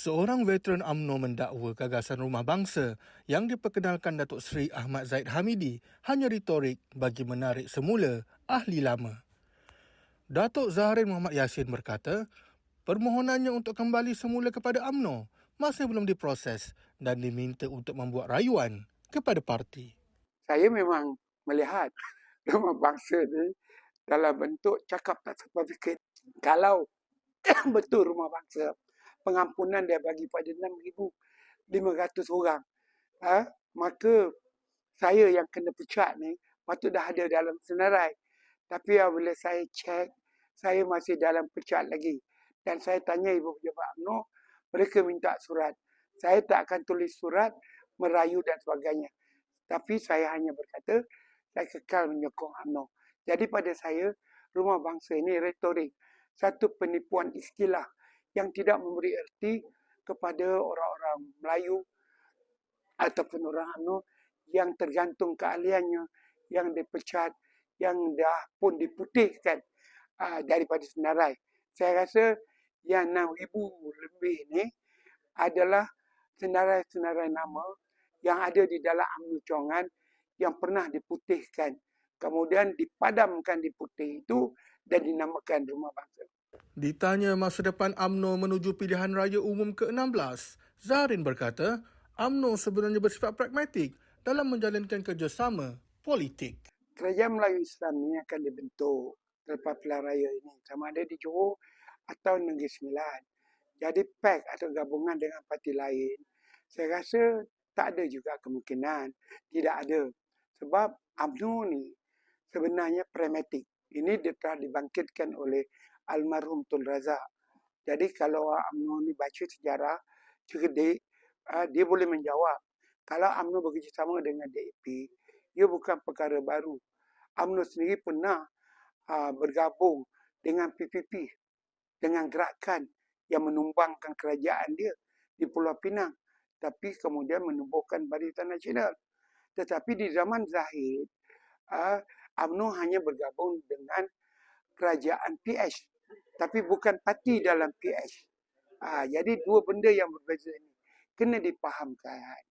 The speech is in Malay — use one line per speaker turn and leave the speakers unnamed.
Seorang veteran UMNO mendakwa gagasan rumah bangsa yang diperkenalkan Datuk Seri Ahmad Zahid Hamidi hanya retorik bagi menarik semula ahli lama. Datuk Zahrin Muhammad Yassin berkata, permohonannya untuk kembali semula kepada UMNO masih belum diproses dan diminta untuk membuat rayuan kepada parti.
Saya memang melihat rumah bangsa ni dalam bentuk cakap tak sampai fikir. Kalau betul rumah bangsa, pengampunan dia bagi pada 6,500 orang, maka saya yang kena pecat ni patut dah ada dalam senarai. Tapi apabila saya cek, saya masih dalam pecat lagi. Dan saya tanya Ibu Pejabat UMNO, mereka minta surat. Saya tak akan tulis surat, merayu dan sebagainya. Tapi saya hanya berkata, saya kekal menyokong UMNO. Jadi pada saya, rumah bangsa ini retorik. Satu penipuan istilah yang tidak memberi erti kepada orang-orang Melayu ataupun orang UMNO yang tergantung keahliannya, yang dipecat, yang dah pun diputihkan daripada senarai. Saya rasa yang 6,000 lebih ni adalah senarai-senarai nama yang ada di dalam UMNO Cawangan yang pernah diputihkan. Kemudian dipadamkan di putih itu dan dinamakan Rumah Bangsa.
Ditanya masa depan UMNO menuju pilihan raya umum ke-16, Zahrin berkata, UMNO sebenarnya bersifat pragmatik dalam menjalankan kerjasama politik.
Kerajaan Melayu Islam ni akan dibentuk selepas pilihan raya ini, sama ada di Johor atau Negeri Sembilan. Jadi PAC atau gabungan dengan parti lain, saya rasa tak ada juga kemungkinan. Tidak ada. Sebab UMNO ni sebenarnya pragmatik. Ini telah dibangkitkan oleh almarhum Tun Razak. Jadi kalau UMNO ni baca sejarah cerdik, dia boleh menjawab. Kalau UMNO bekerjasama dengan DAP, ia bukan perkara baru. UMNO sendiri pernah bergabung dengan PPP, dengan gerakan yang menumbangkan kerajaan dia di Pulau Pinang, tapi kemudian menubuhkan Barisan Nasional. Tetapi di zaman Zahid, UMNO hanya bergabung dengan kerajaan PH, tapi bukan parti dalam PH. Jadi dua benda yang berbeza ini kena dipahamkan.